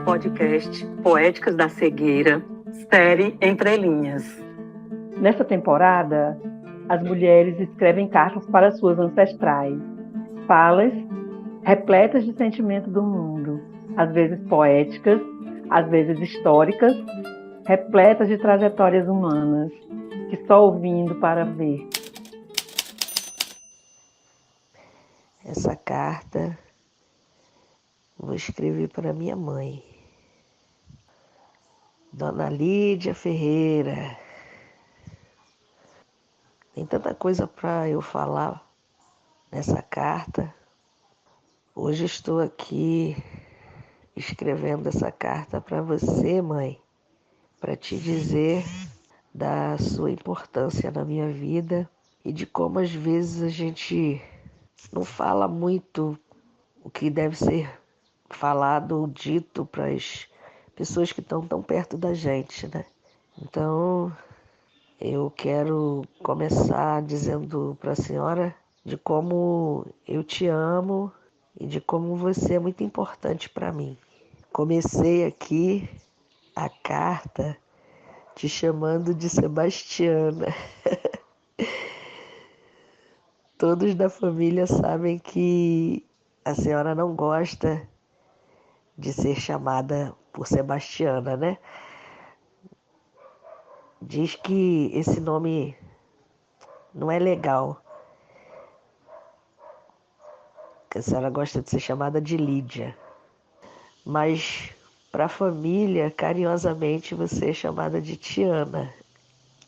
Podcast Poéticas da Cegueira, série Entre Linhas. Nessa temporada, as mulheres escrevem cartas para suas ancestrais, falas repletas de sentimento do mundo, às vezes poéticas, às vezes históricas, repletas de trajetórias humanas, que só ouvindo para ver. Essa carta vou escrever para minha mãe, Dona Lídia Ferreira. Tem tanta coisa para eu falar nessa carta. Hoje estou aqui escrevendo essa carta para você, mãe, para te dizer da sua importância na minha vida e de como às vezes a gente não fala muito o que deve ser falado ou dito para as pessoas que estão tão perto da gente, né? Então, eu quero começar dizendo para a senhora de como eu te amo e de como você é muito importante para mim. Comecei aqui a carta te chamando de Sebastiana. Todos da família sabem que a senhora não gosta de ser chamada por Sebastiana, né? Diz que esse nome não é legal, que a senhora gosta de ser chamada de Lídia. Mas para a família, carinhosamente, você é chamada de Tiana,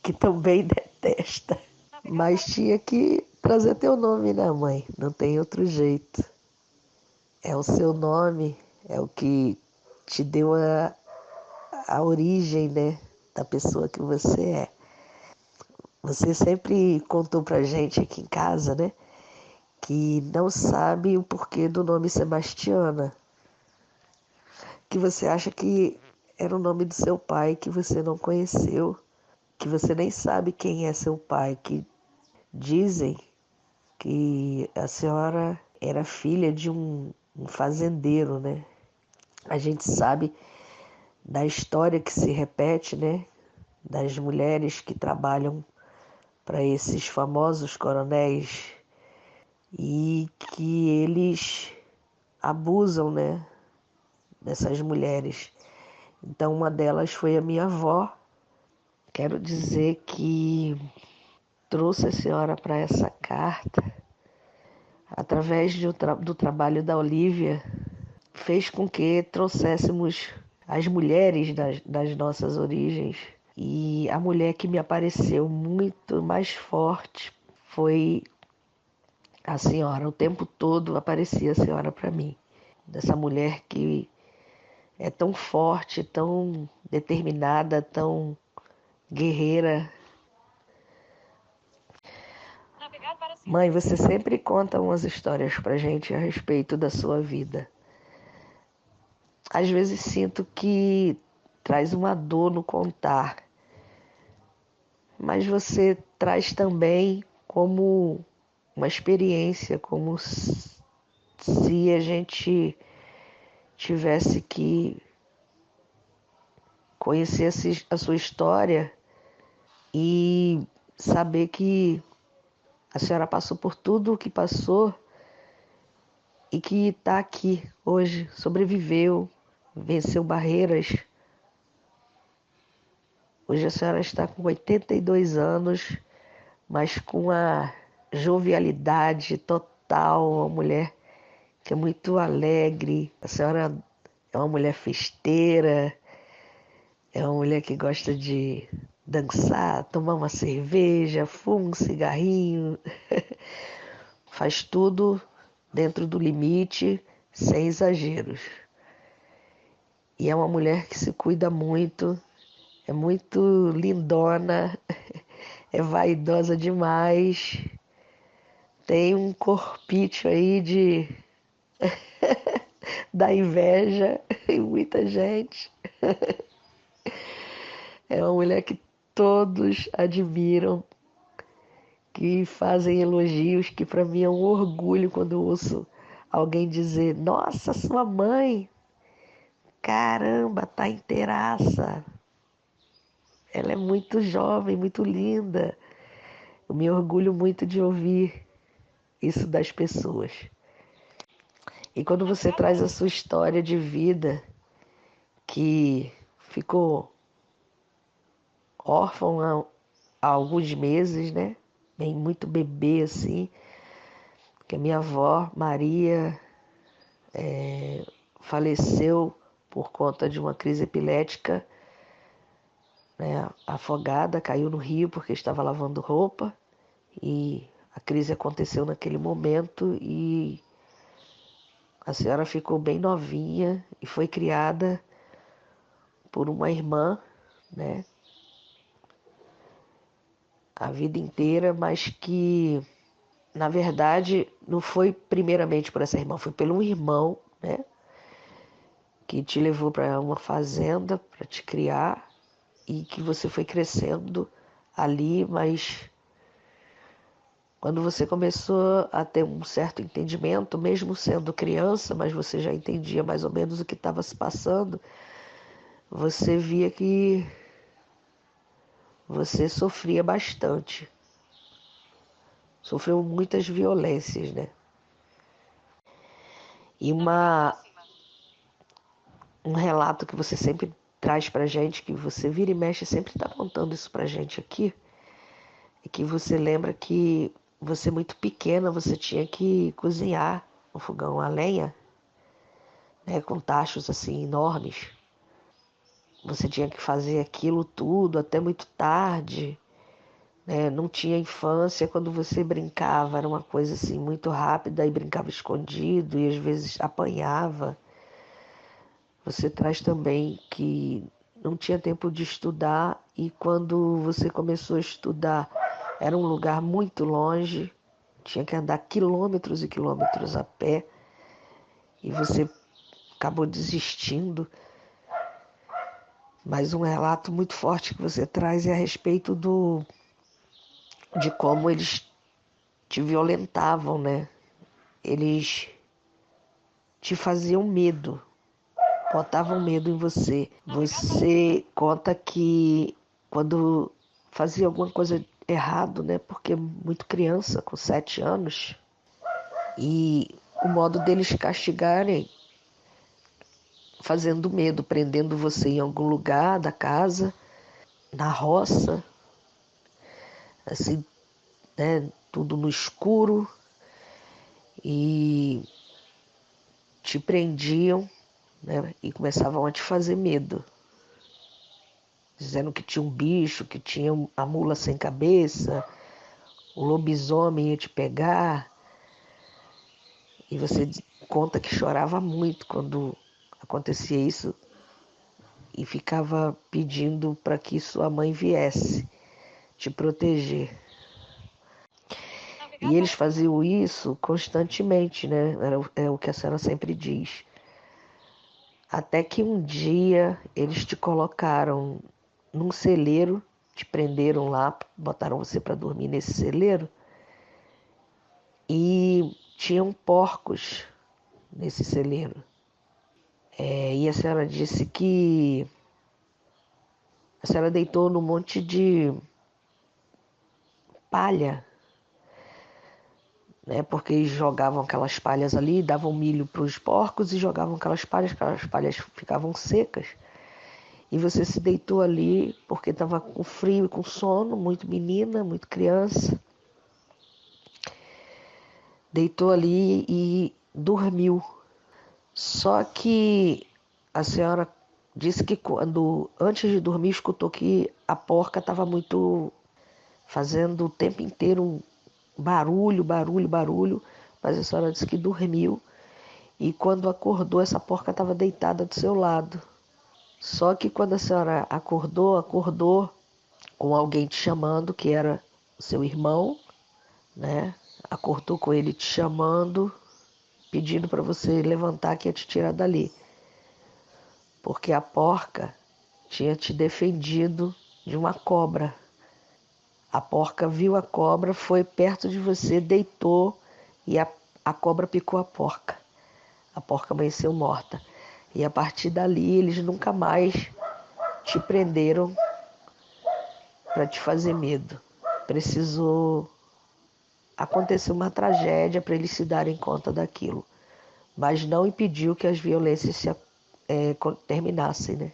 que também detesta. Mas tinha que trazer teu nome, né, mãe? Não tem outro jeito. É o seu nome, é o que te deu a origem, né, da pessoa que você é. Você sempre contou pra gente aqui em casa, né, que não sabe o porquê do nome Sebastiana, que você acha que era o nome do seu pai que você não conheceu, que você nem sabe quem é seu pai, que dizem que a senhora era filha de um fazendeiro, né? A gente sabe da história que se repete, né? Das mulheres que trabalham para esses famosos coronéis e que eles abusam, né, dessas mulheres. Então, uma delas foi a minha avó. Quero dizer que trouxe a senhora para essa carta através do trabalho da Olívia, fez com que trouxéssemos as mulheres das nossas origens. E a mulher que me apareceu muito mais forte foi a senhora. O tempo todo aparecia a senhora para mim. Dessa mulher que é tão forte, tão determinada, tão guerreira. Mãe, você sempre conta umas histórias pra gente a respeito da sua vida. Às vezes sinto que traz uma dor no contar, mas você traz também como uma experiência, como se a gente tivesse que conhecer a sua história e saber que a senhora passou por tudo o que passou e que está aqui hoje, sobreviveu, venceu barreiras. Hoje a senhora está com 82 anos, mas com a jovialidade total, uma mulher que é muito alegre. A senhora é uma mulher festeira, é uma mulher que gosta de dançar, tomar uma cerveja, fuma um cigarrinho, faz tudo dentro do limite, sem exageros. E é uma mulher que se cuida muito, é muito lindona, é vaidosa demais, tem um corpício aí de da inveja em muita gente. É uma mulher que todos admiram, que fazem elogios, que para mim é um orgulho quando eu ouço alguém dizer: nossa, sua mãe, caramba, tá inteiraça. Ela é muito jovem, muito linda. Eu me orgulho muito de ouvir isso das pessoas. E quando você traz a sua história de vida, que ficou órfão há alguns meses, né? Bem, muito bebê assim, que a minha avó, Maria, faleceu por conta de uma crise epilética, né? Afogada, caiu no rio porque estava lavando roupa e a crise aconteceu naquele momento e a senhora ficou bem novinha e foi criada por uma irmã, né? A vida inteira, mas que na verdade não foi primeiramente por essa irmã, foi pelo um irmão, né? Que te levou para uma fazenda para te criar e que você foi crescendo ali, mas quando você começou a ter um certo entendimento, mesmo sendo criança, mas você já entendia mais ou menos o que estava se passando, você via que você sofria bastante. Sofreu muitas violências, né? E um relato que você sempre traz pra gente, que você vira e mexe, sempre tá contando isso pra gente aqui, é que você lembra que você muito pequena, você tinha que cozinhar no fogão a lenha, né, com tachos assim enormes. Você tinha que fazer aquilo tudo até muito tarde, né? Não tinha infância. Quando você brincava era uma coisa assim muito rápida e brincava escondido e às vezes apanhava. Você traz também que não tinha tempo de estudar e quando você começou a estudar era um lugar muito longe, tinha que andar quilômetros e quilômetros a pé e você acabou desistindo. Mas um relato muito forte que você traz é a respeito de como eles te violentavam, né? Eles te faziam medo, botavam medo em você. Você conta que quando fazia alguma coisa errado, né? Porque muito criança, com 7 anos, e o modo deles castigarem, fazendo medo, prendendo você em algum lugar da casa, na roça, assim, né? Tudo no escuro, e te prendiam, né? E começavam a te fazer medo, dizendo que tinha um bicho, que tinha a mula sem cabeça, o lobisomem ia te pegar. E você conta que chorava muito quando acontecia isso e ficava pedindo para que sua mãe viesse te proteger. E eles faziam isso constantemente, né? É o que a senhora sempre diz. Até que um dia eles te colocaram num celeiro, te prenderam lá, botaram você para dormir nesse celeiro e tinham porcos nesse celeiro. E a senhora disse que a senhora deitou num monte de palha, né? Porque eles jogavam aquelas palhas ali, davam milho para os porcos e jogavam aquelas palhas ficavam secas. E você se deitou ali porque estava com frio e com sono, muito menina, muito criança. Deitou ali e dormiu. Só que a senhora disse que antes de dormir, escutou que a porca estava muito fazendo o tempo inteiro barulho, barulho, barulho, mas a senhora disse que dormiu e quando acordou essa porca estava deitada do seu lado. Só que quando a senhora acordou com alguém te chamando, que era o seu irmão, né? Acordou com ele te chamando, pedindo para você levantar que ia te tirar dali. Porque a porca tinha te defendido de uma cobra. A porca viu a cobra, foi perto de você, deitou e a cobra picou a porca. A porca amanheceu morta. E a partir dali eles nunca mais te prenderam para te fazer medo. Precisou acontecer uma tragédia para eles se darem conta daquilo. Mas não impediu que as violências terminassem, né?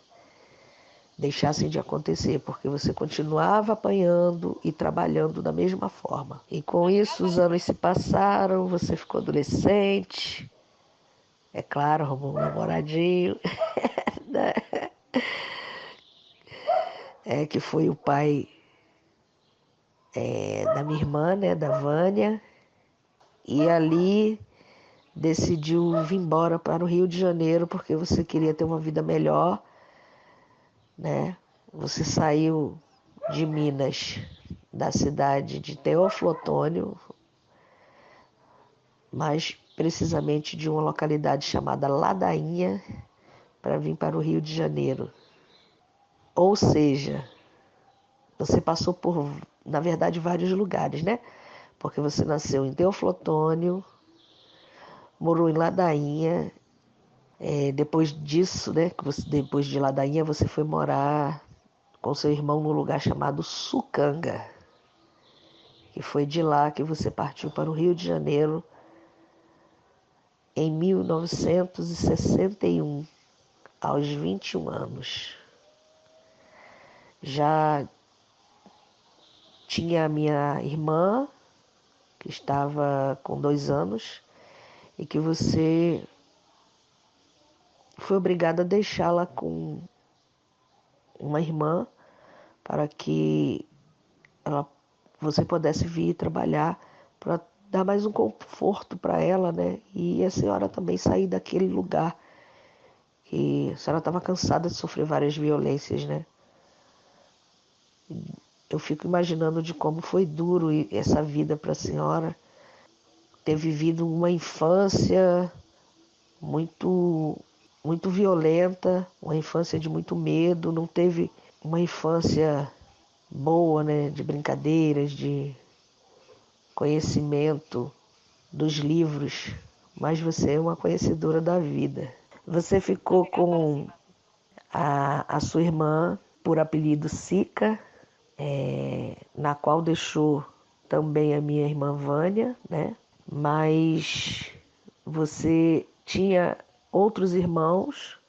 Deixassem de acontecer, porque você continuava apanhando e trabalhando da mesma forma. E com isso os anos se passaram, você ficou adolescente, é claro, arrumou um namoradinho, né? Que foi o pai da minha irmã, né, da Vânia, e ali decidiu vir embora para o Rio de Janeiro porque você queria ter uma vida melhor, né? Você saiu de Minas, da cidade de Teófilo Otoni, mais precisamente de uma localidade chamada Ladainha, para vir para o Rio de Janeiro. Ou seja, você passou por, na verdade, vários lugares, né? Porque você nasceu em Teófilo Otoni, morou em Ladainha. Depois disso, né? Depois de Ladainha, você foi morar com seu irmão num lugar chamado Sucanga. E foi de lá que você partiu para o Rio de Janeiro em 1961, aos 21 anos. Já tinha a minha irmã, que estava com 2 anos, e que você foi obrigada a deixá-la com uma irmã para que você pudesse vir trabalhar para dar mais um conforto para ela, né? E a senhora também sair daquele lugar que a senhora estava cansada de sofrer várias violências, né? Eu fico imaginando de como foi duro essa vida para a senhora, ter vivido uma infância muito, muito violenta, uma infância de muito medo, não teve uma infância boa, né? De brincadeiras, de conhecimento dos livros, mas você é uma conhecedora da vida. Você ficou com a sua irmã por apelido Sica, na qual deixou também a minha irmã Vânia, né? Mas você tinha outros irmãos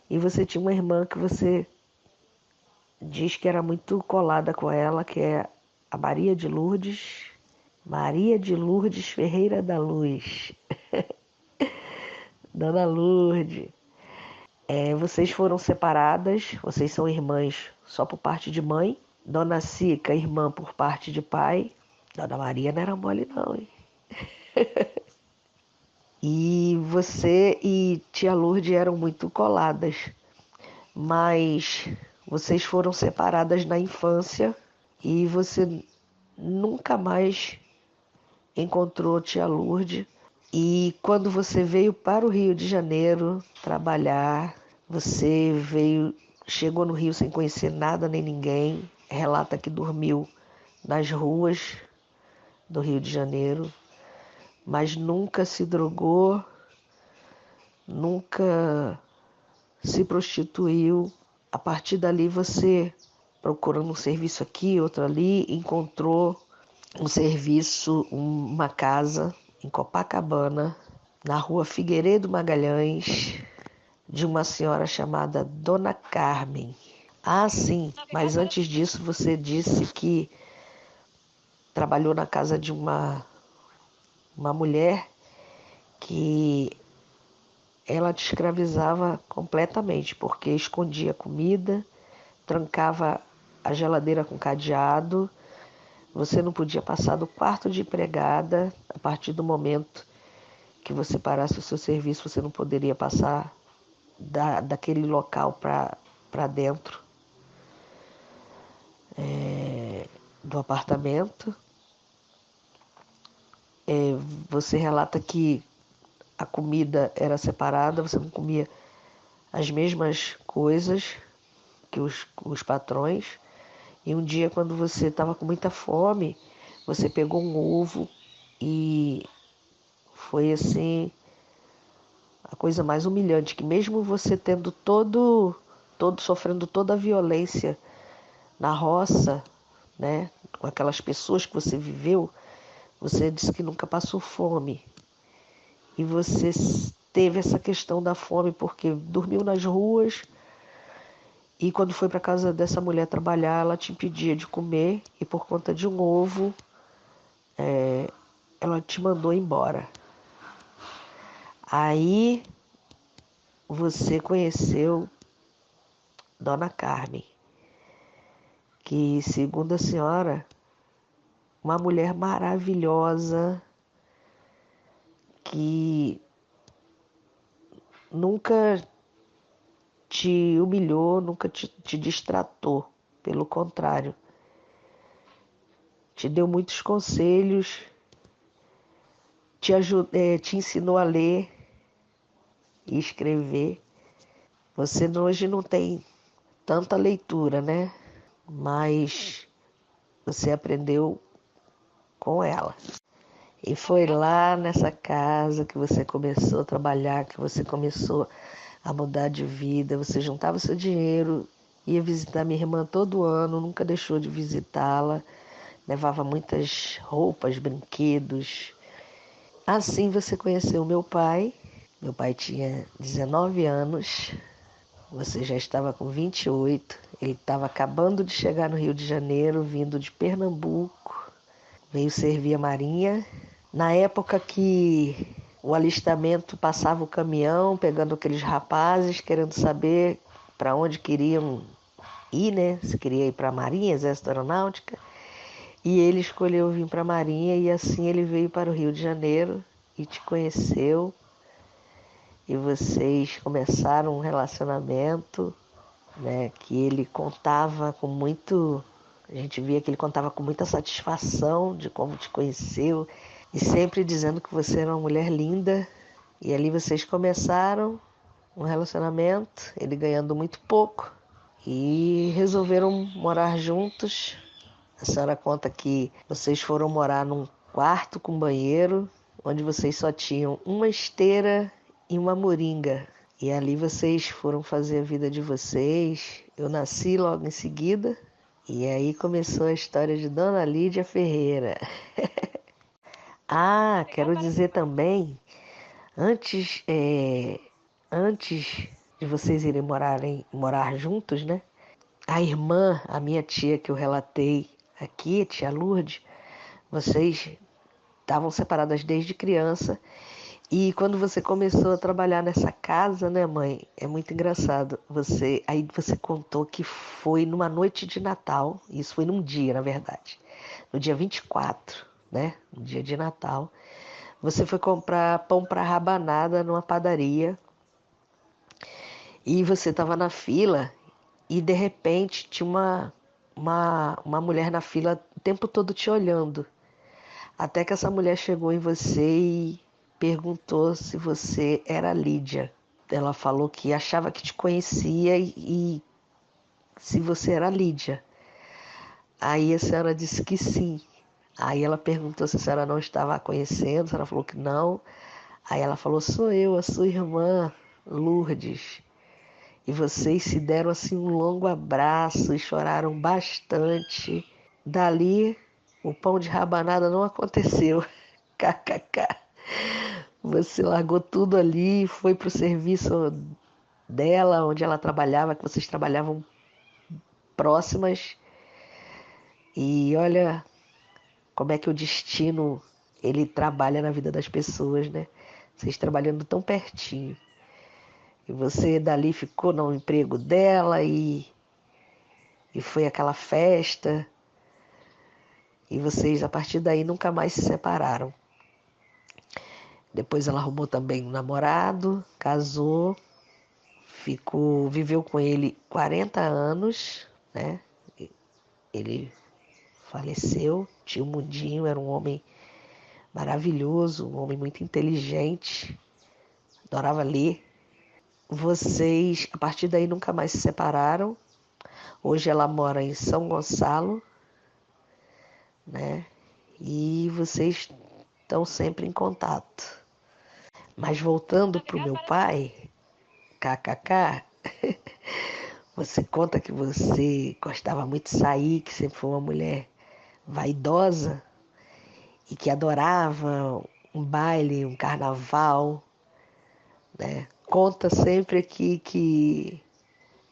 e você tinha uma irmã que você diz que era muito colada com ela, que é a Maria de Lourdes Ferreira da Luz. Dona Lourdes. Vocês foram separadas, vocês são irmãs só por parte de mãe. Dona Cica, irmã por parte de pai. Dona Maria não era mole não, hein? E você e tia Lourdes eram muito coladas, mas vocês foram separadas na infância e você nunca mais encontrou tia Lourdes. E quando você veio para o Rio de Janeiro trabalhar, você chegou no Rio sem conhecer nada nem ninguém, relata que dormiu nas ruas do Rio de Janeiro, mas nunca se drogou, nunca se prostituiu. A partir dali você, procurando um serviço aqui, outro ali, encontrou um serviço, uma casa em Copacabana, na rua Figueiredo Magalhães, de uma senhora chamada Dona Carmen. Ah, sim, mas antes disso você disse que trabalhou na casa de uma mulher que ela te escravizava completamente, porque escondia comida, trancava a geladeira com cadeado, você não podia passar do quarto de empregada. A partir do momento que você parasse o seu serviço, você não poderia passar daquele local para dentro do apartamento. Você relata que a comida era separada, você não comia as mesmas coisas que os patrões. E um dia, quando você estava com muita fome, você pegou um ovo e foi assim a coisa mais humilhante, que mesmo você tendo todo sofrendo toda a violência na roça, né, com aquelas pessoas que você viveu, você disse que nunca passou fome. E você teve essa questão da fome porque dormiu nas ruas e quando foi para casa dessa mulher trabalhar, ela te impedia de comer e por conta de um ovo, ela te mandou embora. Aí você conheceu Dona Carmen, que, segundo a senhora, uma mulher maravilhosa, que nunca te humilhou, nunca te distratou. Pelo contrário, te deu muitos conselhos, te ensinou a ler e escrever. Você hoje não tem tanta leitura, né? Mas você aprendeu com ela. E foi lá nessa casa que você começou a trabalhar, que você começou a mudar de vida. Você juntava seu dinheiro, ia visitar minha irmã todo ano, nunca deixou de visitá-la. Levava muitas roupas, brinquedos. Assim você conheceu meu pai. Meu pai tinha 19 anos, você já estava com 28. Ele estava acabando de chegar no Rio de Janeiro, vindo de Pernambuco. Veio servir a Marinha. Na época que o alistamento passava o caminhão, pegando aqueles rapazes, querendo saber para onde queriam ir, né? Se queria ir para a Marinha, Exército Aeronáutica. E ele escolheu vir para a Marinha e assim ele veio para o Rio de Janeiro e te conheceu. E vocês começaram um relacionamento, né? Que ele contava com muito... A gente via que ele contava com muita satisfação de como te conheceu. E sempre dizendo que você era uma mulher linda. E ali vocês começaram um relacionamento, ele ganhando muito pouco. E resolveram morar juntos. A senhora conta que vocês foram morar num quarto com banheiro, onde vocês só tinham uma esteira e uma moringa. E ali vocês foram fazer a vida de vocês. Eu nasci logo em seguida. E aí começou a história de Dona Lídia Ferreira. Ah, quero dizer também, antes, antes de vocês irem morar juntos, né? A irmã, a minha tia que eu relatei aqui, tia Lourdes, vocês estavam separadas desde criança. E quando você começou a trabalhar nessa casa, né, mãe? É muito engraçado. Aí você contou que foi numa noite de Natal. Isso foi num dia, na verdade. No dia 24, né? No dia de Natal. Você foi comprar pão para rabanada numa padaria. E você estava na fila. E de repente tinha uma mulher na fila o tempo todo te olhando. Até que essa mulher chegou em você e perguntou se você era Lídia. Ela falou que achava que te conhecia e se você era Lídia. Aí a senhora disse que sim. Aí ela perguntou se a senhora não estava a conhecendo, a senhora falou que não. Aí ela falou, sou eu, a sua irmã, Lourdes. E vocês se deram assim um longo abraço e choraram bastante. Dali, o pão de rabanada não aconteceu. KKK. Você largou tudo ali, foi pro serviço dela, onde ela trabalhava, que vocês trabalhavam próximas. E olha como é que o destino, ele trabalha na vida das pessoas, né? Vocês trabalhando tão pertinho. E você dali ficou no emprego dela e foi aquela festa. E vocês, a partir daí, nunca mais se separaram. Depois ela arrumou também um namorado, casou, viveu com ele 40 anos, né? Ele faleceu, tio Mundinho era um homem maravilhoso, um homem muito inteligente, adorava ler. Vocês, a partir daí, nunca mais se separaram. Hoje ela mora em São Gonçalo, né? E vocês estão sempre em contato. Mas voltando para o meu pai, kkk, você conta que você gostava muito de sair, que sempre foi uma mulher vaidosa e que adorava um baile, um carnaval, né? Conta sempre aqui que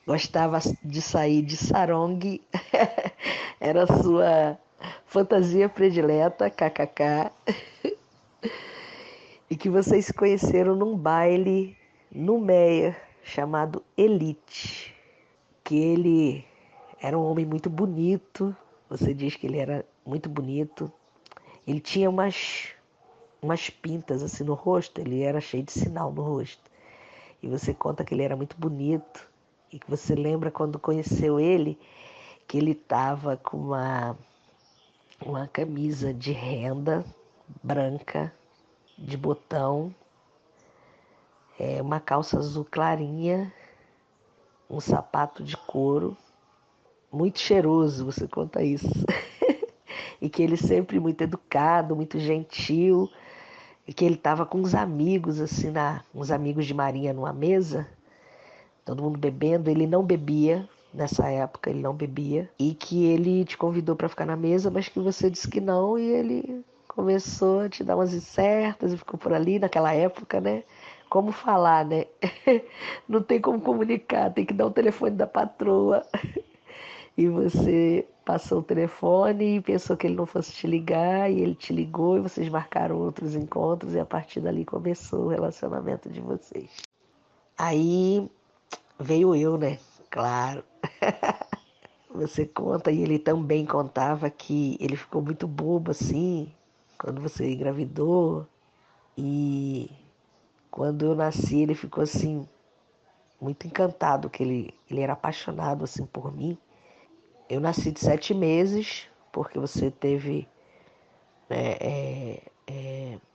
gostava de sair de sarong, era a sua fantasia predileta, kkk, e que vocês se conheceram num baile no Meia chamado Elite, que ele era um homem muito bonito, você diz que ele era muito bonito, ele tinha umas pintas assim no rosto, ele era cheio de sinal no rosto. E você conta que ele era muito bonito e que você lembra quando conheceu ele que ele estava com uma camisa de renda branca, de botão, uma calça azul clarinha, um sapato de couro, muito cheiroso, você conta isso. E que ele sempre muito educado, muito gentil, e que ele estava com uns amigos, assim, uns amigos de Marinha numa mesa, todo mundo bebendo, ele não bebia, nessa época ele não bebia, e que ele te convidou para ficar na mesa, mas que você disse que não, e ele começou a te dar umas incertas e ficou por ali naquela época, né? Como falar, né? Não tem como comunicar, tem que dar o telefone da patroa. E você passou o telefone e pensou que ele não fosse te ligar, e ele te ligou e vocês marcaram outros encontros, e a partir dali começou o relacionamento de vocês. Aí veio eu, né? Claro. Você conta, e ele também contava que ele ficou muito bobo assim, quando você engravidou. E quando eu nasci, ele ficou assim, muito encantado, que ele era apaixonado assim por mim. Eu nasci de 7 meses, porque você teve, né,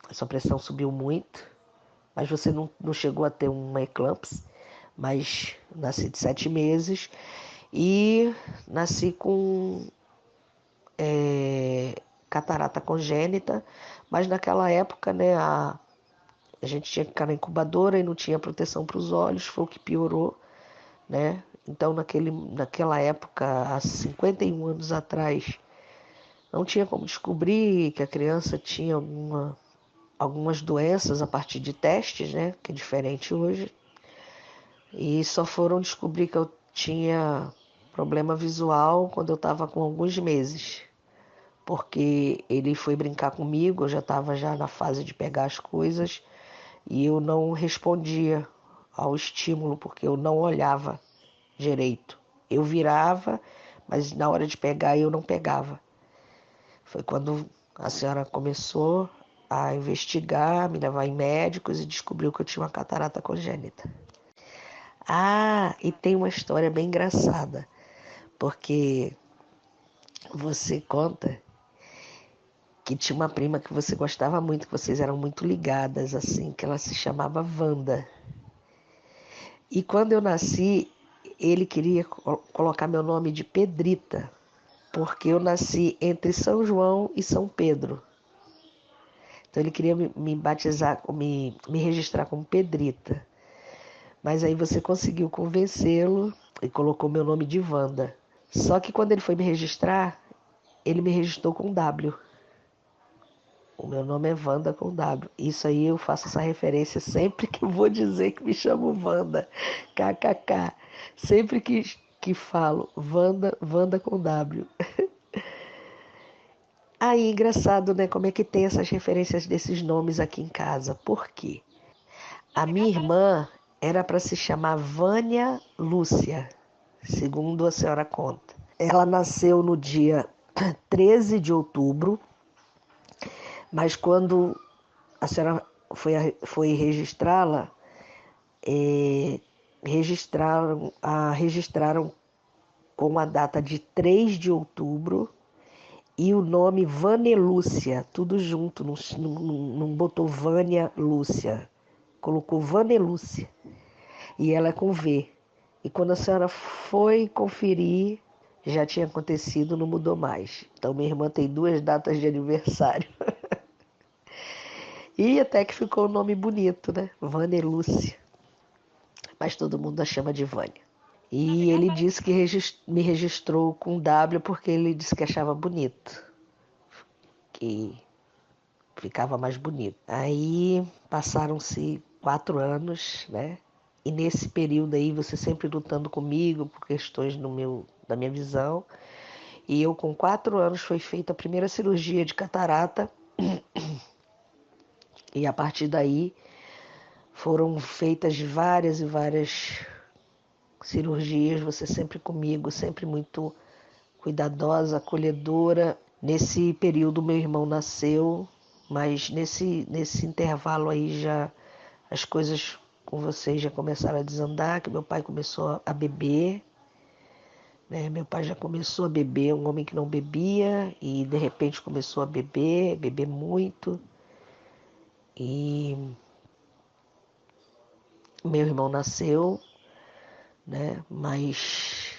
a sua pressão subiu muito, mas você não chegou a ter uma eclâmpsia, mas nasci de 7 meses e nasci com catarata congênita, mas naquela época, né, a gente tinha que ficar na incubadora e não tinha proteção para os olhos, foi o que piorou, né? Então, naquela época, há 51 anos atrás, não tinha como descobrir que a criança tinha algumas doenças a partir de testes, né? Que é diferente hoje. E só foram descobrir que eu tinha problema visual quando eu estava com alguns meses. Porque ele foi brincar comigo, eu já estava já na fase de pegar as coisas e eu não respondia ao estímulo porque eu não olhava direito. Eu virava, mas na hora de pegar eu não pegava. Foi quando a senhora começou a investigar, me levar em médicos e descobriu que eu tinha uma catarata congênita. Ah, e tem uma história bem engraçada, porque você conta que tinha uma prima que você gostava muito, que vocês eram muito ligadas, assim, que ela se chamava Wanda. E quando eu nasci, ele queria colocar meu nome de Pedrita, porque eu nasci entre São João e São Pedro. Então ele queria me batizar, me registrar como Pedrita. Mas aí você conseguiu convencê-lo e colocou meu nome de Wanda. Só que quando ele foi me registrar, ele me registrou com W. O meu nome é Wanda com W. Isso aí eu faço essa referência sempre que eu vou dizer que me chamo Wanda. KKK. Sempre que falo Wanda, Wanda com W. Aí, engraçado, né? Como é que tem essas referências desses nomes aqui em casa. Por quê? A minha irmã era para se chamar Vânia Lúcia, segundo a senhora conta. Ela nasceu no dia 13 de outubro, mas quando a senhora foi registrá-la, registraram com a data de 3 de outubro e o nome Vanelúcia, tudo junto, não botou Vânia Lúcia, colocou Vanelúcia. E ela é com V. E quando a senhora foi conferir, já tinha acontecido, não mudou mais. Então minha irmã tem 2 datas de aniversário. E até que ficou um nome bonito, né? Vânia Lúcia. Mas todo mundo a chama de Vânia. E ele disse que me registrou com W porque ele disse que achava bonito. Que ficava mais bonito. Aí passaram-se 4 anos, né? E nesse período aí, você sempre lutando comigo por questões da minha visão. E eu, com 4 anos, foi feita a primeira cirurgia de catarata. E a partir daí, foram feitas várias e várias cirurgias. Você sempre comigo, sempre muito cuidadosa, acolhedora. Nesse período, meu irmão nasceu, mas nesse intervalo aí já as coisas com vocês já começaram a desandar, que meu pai começou a beber, né? Meu pai já começou a beber, um homem que não bebia, e de repente começou a beber muito. E meu irmão nasceu, né? Mas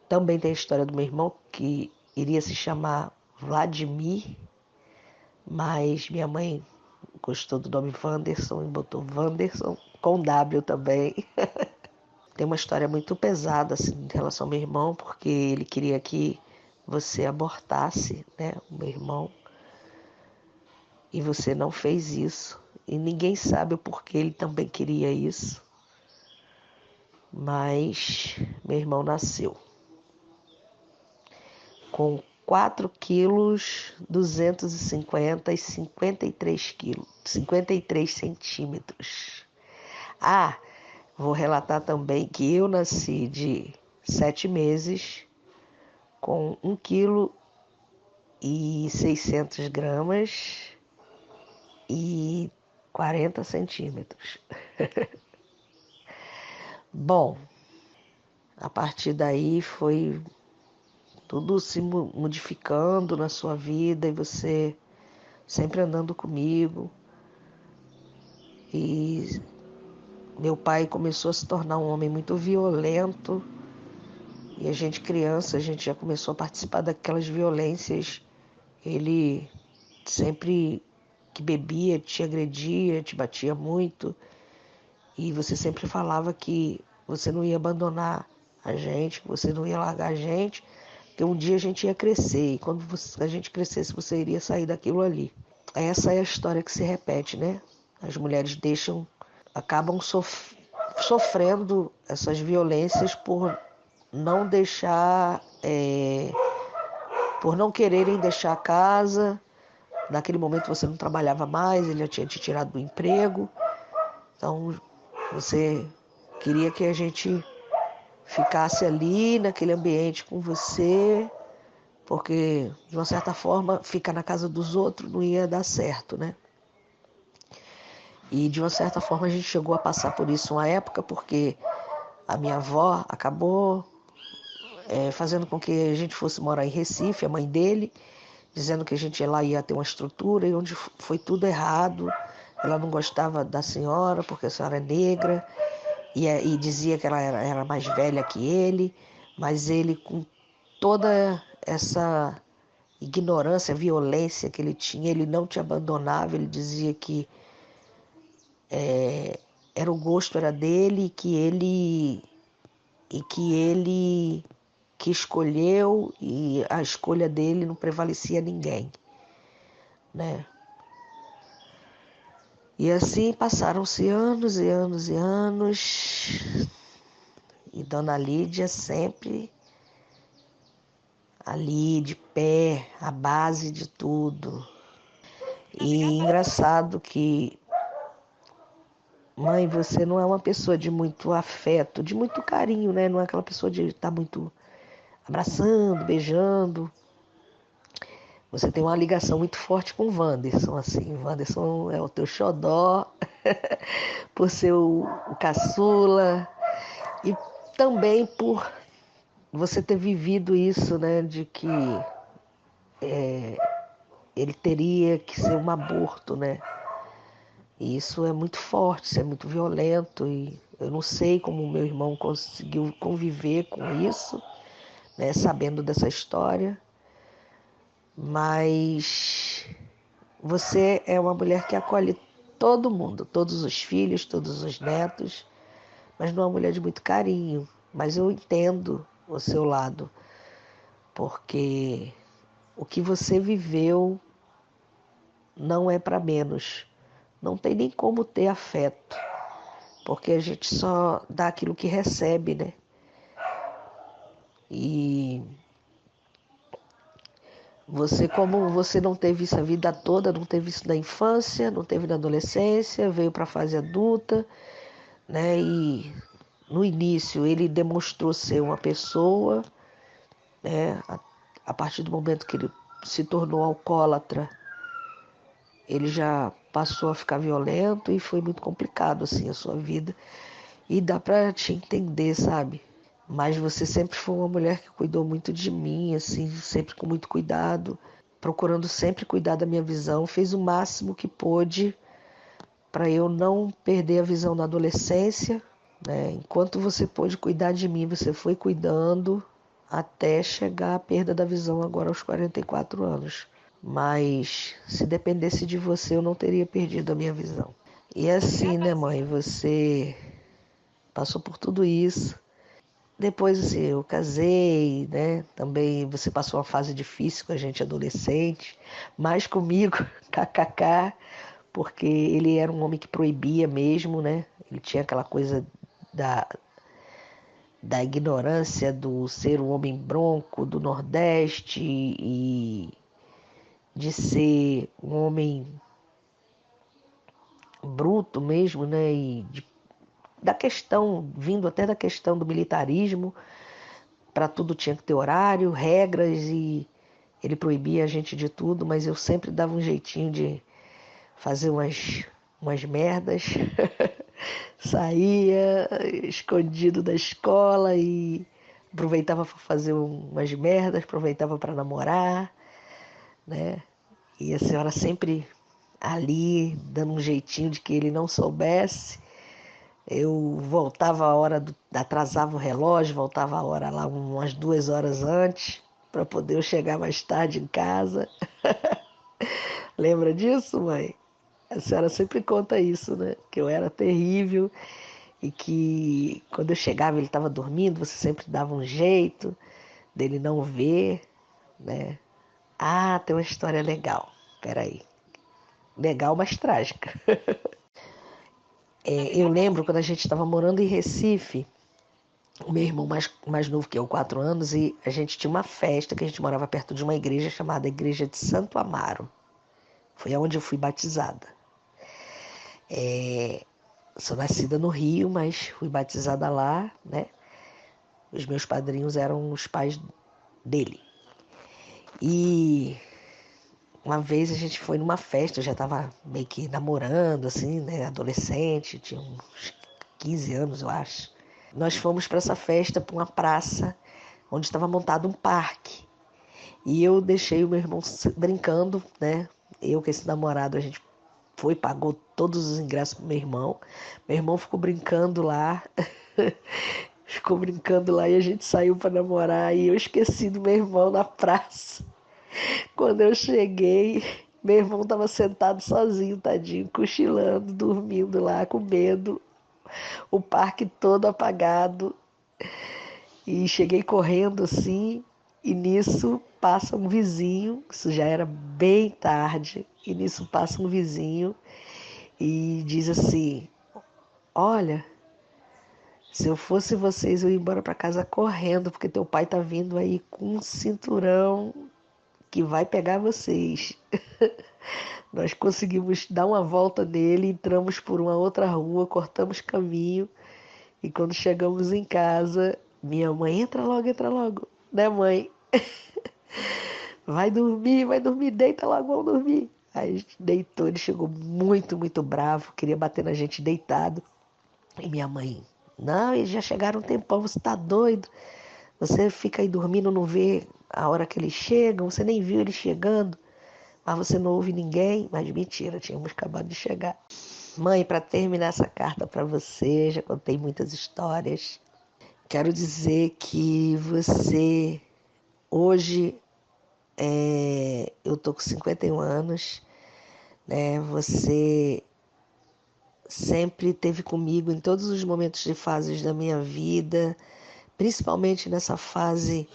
também tem a história do meu irmão, que iria se chamar Vladimir, mas minha mãe gostou do nome Wanderson e botou Wanderson, com W também. Tem uma história muito pesada assim, em relação ao meu irmão, porque ele queria que você abortasse, né, o meu irmão, e você não fez isso. E ninguém sabe o porquê ele também queria isso, mas meu irmão nasceu com 4 quilos 250 e 53 quilos, 53 centímetros. Ah, vou relatar também que eu nasci de 7 meses com 1 quilo e 600 gramas e 40 centímetros. Bom, a partir daí foi tudo se modificando na sua vida e você sempre andando comigo. E meu pai começou a se tornar um homem muito violento. E a gente, criança, a gente já começou a participar daquelas violências. Ele sempre que bebia, te agredia, te batia muito. E você sempre falava que você não ia abandonar a gente, que você não ia largar a gente, que um dia a gente ia crescer. E quando a gente crescesse, você iria sair daquilo ali. Essa é a história que se repete, né? As mulheres acabam sofrendo essas violências por não deixar, por não quererem deixar a casa. Naquele momento você não trabalhava mais, ele já tinha te tirado do emprego. Então você queria que a gente ficasse ali naquele ambiente com você, porque de uma certa forma ficar na casa dos outros não ia dar certo, né? E de uma certa forma a gente chegou a passar por isso uma época, porque a minha avó acabou fazendo com que a gente fosse morar em Recife, a mãe dele, dizendo que a gente lá ia ter uma estrutura, e onde foi tudo errado. Ela não gostava da senhora porque a senhora é negra, e dizia que ela era mais velha que ele, mas ele, com toda essa ignorância, violência que ele tinha, ele não te abandonava. Ele dizia que era o gosto era dele, e que ele que escolheu, e a escolha dele não prevalecia a ninguém, né? E assim passaram-se anos e anos e anos, e Dona Lídia sempre ali de pé, à base de tudo. E engraçado que, mãe, você não é uma pessoa de muito afeto, de muito carinho, né? Não é aquela pessoa de estar muito abraçando, beijando. Você tem uma ligação muito forte com o Wanderson, assim. O Wanderson é o teu xodó, por ser o caçula, e também por você ter vivido isso, né? De que ele teria que ser um aborto, né? E isso é muito forte, isso é muito violento, e eu não sei como o meu irmão conseguiu conviver com isso, né? Sabendo dessa história. Mas você é uma mulher que acolhe todo mundo, todos os filhos, todos os netos, mas não é uma mulher de muito carinho. Mas eu entendo o seu lado, porque o que você viveu não é para menos. Não tem nem como ter afeto, porque a gente só dá aquilo que recebe, né? E você, como você não teve isso a vida toda, não teve isso na infância, não teve na adolescência, veio para a fase adulta, né? E no início ele demonstrou ser uma pessoa, né? A partir do momento que ele se tornou alcoólatra, ele já passou a ficar violento e foi muito complicado assim a sua vida. E dá para te entender, sabe? Mas você sempre foi uma mulher que cuidou muito de mim, assim, sempre com muito cuidado, procurando sempre cuidar da minha visão, fez o máximo que pôde para eu não perder a visão na adolescência, né? Enquanto você pôde cuidar de mim, você foi cuidando até chegar à perda da visão agora aos 44 anos. Mas se dependesse de você, eu não teria perdido a minha visão. E assim, né, mãe, você passou por tudo isso. Depois, assim, eu casei, né? Também você passou uma fase difícil com a gente adolescente, mais comigo, kkk, porque ele era um homem que proibia mesmo, né? Ele tinha aquela coisa da, da ignorância do ser um homem bronco do Nordeste e de ser um homem bruto mesmo, né? Da questão, vindo até da questão do militarismo, para tudo tinha que ter horário, regras e ele proibia a gente de tudo, mas eu sempre dava um jeitinho de fazer umas merdas. Saía escondido da escola e aproveitava para fazer umas merdas, aproveitava para namorar, né? E a senhora sempre ali, dando um jeitinho de que ele não soubesse. Eu voltava a hora, atrasava o relógio, voltava a hora lá umas 2 horas antes, para poder eu chegar mais tarde em casa. Lembra disso, mãe? A senhora sempre conta isso, né? Que eu era terrível e que quando eu chegava ele estava dormindo, você sempre dava um jeito dele não ver, né? Ah, tem uma história legal. Peraí. Legal, mas trágica. Eu lembro quando a gente estava morando em Recife, o meu irmão mais novo que eu, 4 anos, e a gente tinha uma festa que a gente morava perto de uma igreja chamada Igreja de Santo Amaro. Foi onde eu fui batizada. Sou nascida no Rio, mas fui batizada lá, né? Os meus padrinhos eram os pais dele. E uma vez a gente foi numa festa, eu já estava meio que namorando, assim, né? Adolescente, tinha uns 15 anos, eu acho. Nós fomos para essa festa, para uma praça, onde estava montado um parque. E eu deixei o meu irmão brincando, né? Eu com esse namorado, a gente foi, pagou todos os ingressos pro meu irmão. Meu irmão ficou brincando lá. Ficou brincando lá e a gente saiu para namorar. E eu esqueci do meu irmão na praça. Quando eu cheguei, meu irmão estava sentado sozinho, tadinho, cochilando, dormindo lá, com medo. O parque todo apagado. E cheguei correndo assim, e nisso passa um vizinho, isso já era bem tarde, e nisso passa um vizinho e diz assim: olha, se eu fosse vocês, eu ia embora para casa correndo, porque teu pai tá vindo aí com um cinturão que vai pegar vocês. Nós conseguimos dar uma volta nele, entramos por uma outra rua, cortamos caminho, e quando chegamos em casa, minha mãe, entra logo, né, mãe? Vai dormir, deita logo, vamos dormir. Aí a gente deitou, ele chegou muito, muito bravo, queria bater na gente deitado. E minha mãe, não, eles já chegaram um tempão, você tá doido? Você fica aí dormindo, não vê a hora que eles chegam, você nem viu eles chegando, mas você não ouve ninguém. Mas mentira, tínhamos acabado de chegar. Mãe, para terminar essa carta para você, já contei muitas histórias. Quero dizer que você, hoje, eu tô com 51 anos, né? Você sempre esteve comigo em todos os momentos e fases da minha vida, principalmente nessa fase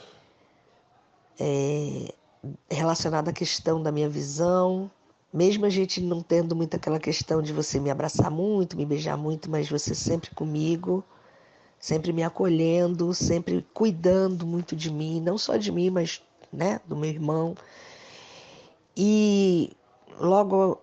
relacionada à questão da minha visão. Mesmo a gente não tendo muito aquela questão de você me abraçar muito, me beijar muito, mas você sempre comigo, sempre me acolhendo, sempre cuidando muito de mim, não só de mim, mas, né, do meu irmão. E logo,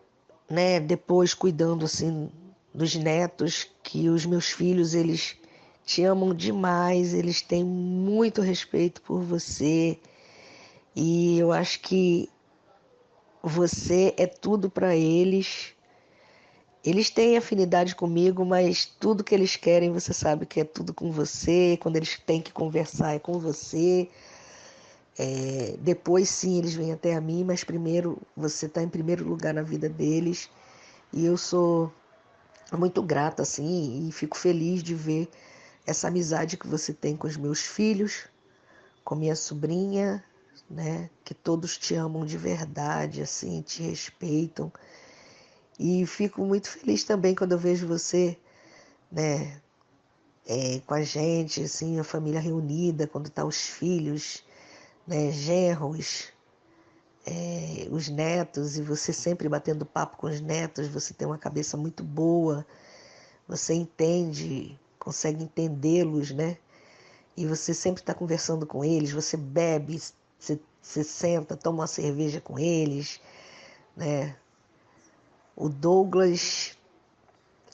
né, depois cuidando assim dos netos, que os meus filhos, eles te amam demais, eles têm muito respeito por você. E eu acho que você é tudo para eles. Eles têm afinidade comigo, mas tudo que eles querem, você sabe que é tudo com você. Quando eles têm que conversar, é com você. Depois, sim, eles vêm até a mim, mas primeiro você está em primeiro lugar na vida deles. E eu sou muito grata, assim, e fico feliz de ver essa amizade que você tem com os meus filhos, com minha sobrinha, né? Que todos te amam de verdade, assim, te respeitam. E fico muito feliz também quando eu vejo você, né, com a gente, assim, a família reunida, quando tá os filhos, né, genros, os netos, e você sempre batendo papo com os netos, você tem uma cabeça muito boa, você entende, consegue entendê-los, né? E você sempre está conversando com eles, você bebe, você senta, toma uma cerveja com eles, né? O Douglas,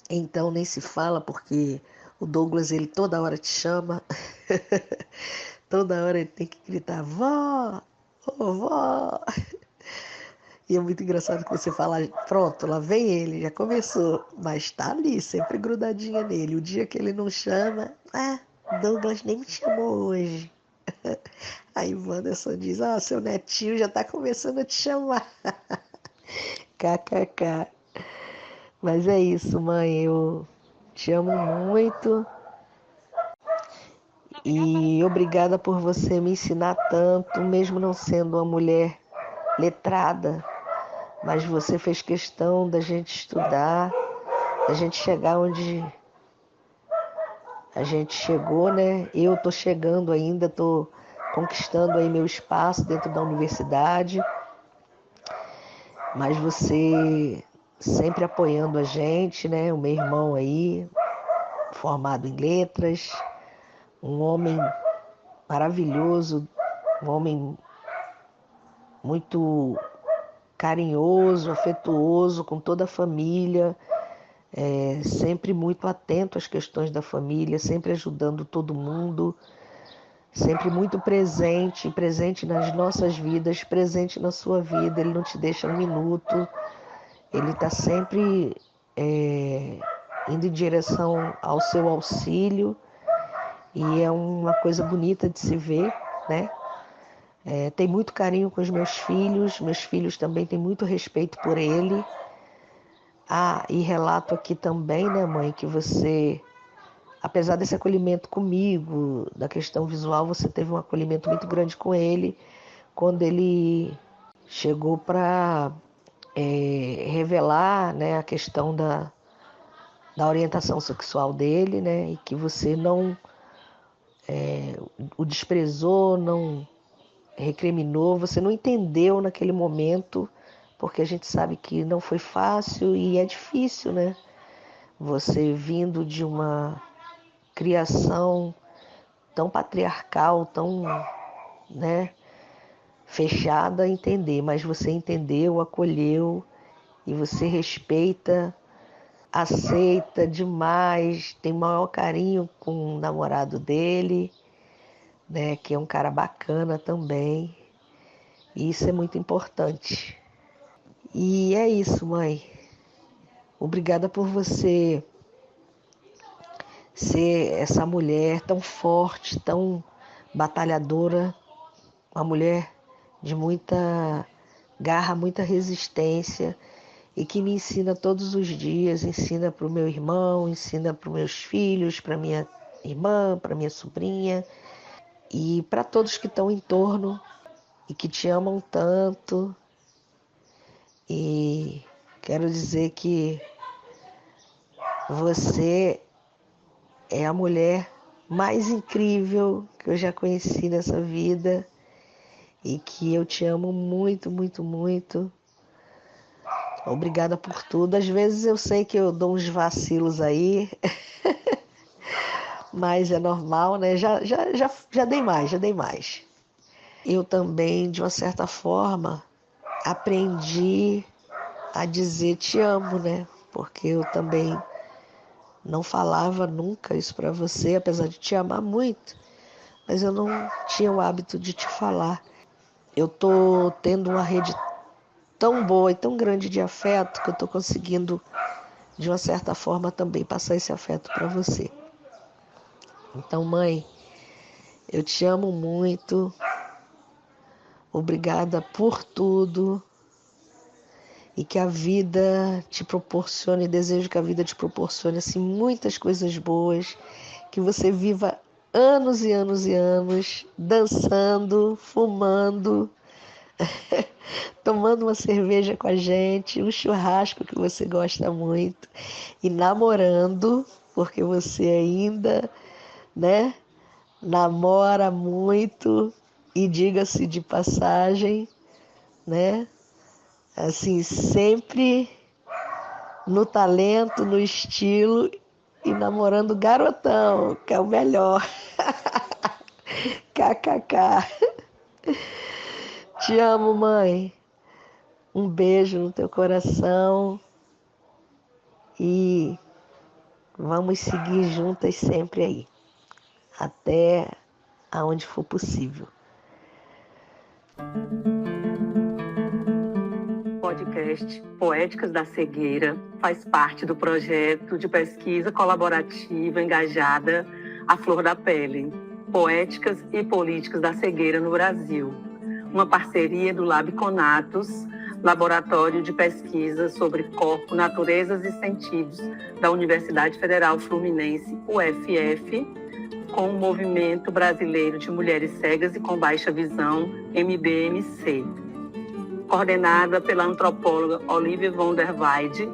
então, nem se fala, porque o Douglas, ele toda hora te chama, toda hora ele tem que gritar, vó, ô vó. E é muito engraçado que você fala, pronto, lá vem ele, já começou, mas tá ali, sempre grudadinha nele. O dia que ele não chama, Douglas nem me chamou hoje. Aí Wanderson diz, seu netinho já tá começando a te chamar. KKK. Mas é isso, mãe, eu te amo muito e obrigada por você me ensinar tanto, mesmo não sendo uma mulher letrada, mas você fez questão da gente estudar, da gente chegar onde a gente chegou, né? Eu tô chegando ainda, tô conquistando aí meu espaço dentro da universidade, mas você sempre apoiando a gente, né? O meu irmão aí, formado em letras, um homem maravilhoso, um homem muito carinhoso, afetuoso com toda a família, sempre muito atento às questões da família, sempre ajudando todo mundo, sempre muito presente, presente nas nossas vidas, presente na sua vida. Ele não te deixa um minuto, ele está sempre indo em direção ao seu auxílio, e é uma coisa bonita de se ver, né? Tem muito carinho com os meus filhos também têm muito respeito por ele. E relato aqui também, né, mãe, que você, apesar desse acolhimento comigo, da questão visual, você teve um acolhimento muito grande com ele, quando ele chegou para revelar, né, a questão da orientação sexual dele, né, e que você não o desprezou, não recriminou, você não entendeu naquele momento, porque a gente sabe que não foi fácil e é difícil, né? Você vindo de uma criação tão patriarcal, tão, né, fechada, entender, mas você entendeu, acolheu e você respeita, aceita demais, tem maior carinho com o namorado dele, né, que é um cara bacana também. E isso é muito importante. E é isso, mãe. Obrigada por você ser essa mulher tão forte, tão batalhadora, uma mulher de muita garra, muita resistência e que me ensina todos os dias, ensina para o meu irmão, ensina para os meus filhos, para minha irmã, para minha sobrinha e para todos que estão em torno e que te amam tanto. E quero dizer que Você é a mulher mais incrível que eu já conheci nessa vida e que eu te amo muito, muito, muito. Obrigada por tudo. Às vezes eu sei que eu dou uns vacilos aí, mas é normal, né? Já dei mais, já dei mais. Eu também, de uma certa forma, aprendi a dizer te amo, né? Porque eu também não falava nunca isso pra você, apesar de te amar muito, mas eu não tinha o hábito de te falar. Eu tô tendo uma rede tão boa e tão grande de afeto que eu tô conseguindo, de uma certa forma, também passar esse afeto pra você. Então, mãe, eu te amo muito. Obrigada por tudo. E que a vida te proporcione, desejo que a vida te proporcione assim, muitas coisas boas, que você viva anos e anos e anos dançando, fumando, tomando uma cerveja com a gente, um churrasco que você gosta muito e namorando, porque você ainda, né, namora muito e diga-se de passagem, né, assim, sempre no talento, no estilo e namorando garotão, que é o melhor. KKK. Te amo, mãe. Um beijo no teu coração e vamos seguir juntas sempre aí, até aonde for possível. O podcast Poéticas da Cegueira faz parte do projeto de pesquisa colaborativa engajada A Flor da Pele, Poéticas e Políticas da Cegueira no Brasil, uma parceria do Lab Conatus, Laboratório de Pesquisa sobre Corpo, Naturezas e Sentidos da Universidade Federal Fluminense, UFF, com o Movimento Brasileiro de Mulheres Cegas e com Baixa Visão, MBMC. Coordenada pela antropóloga Olivia von der Weide,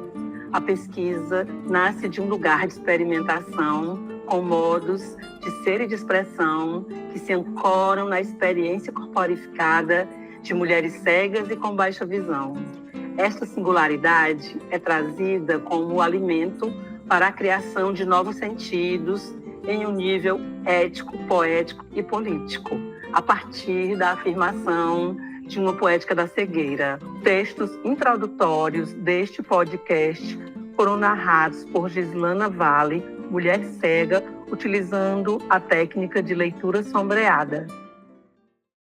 a pesquisa nasce de um lugar de experimentação com modos de ser e de expressão que se ancoram na experiência corporificada de mulheres cegas e com baixa visão. Esta singularidade é trazida como alimento para a criação de novos sentidos em um nível ético, poético e político, a partir da afirmação de uma poética da cegueira. Textos introdutórios deste podcast foram narrados por Gislana Vale, mulher cega, utilizando a técnica de leitura sombreada.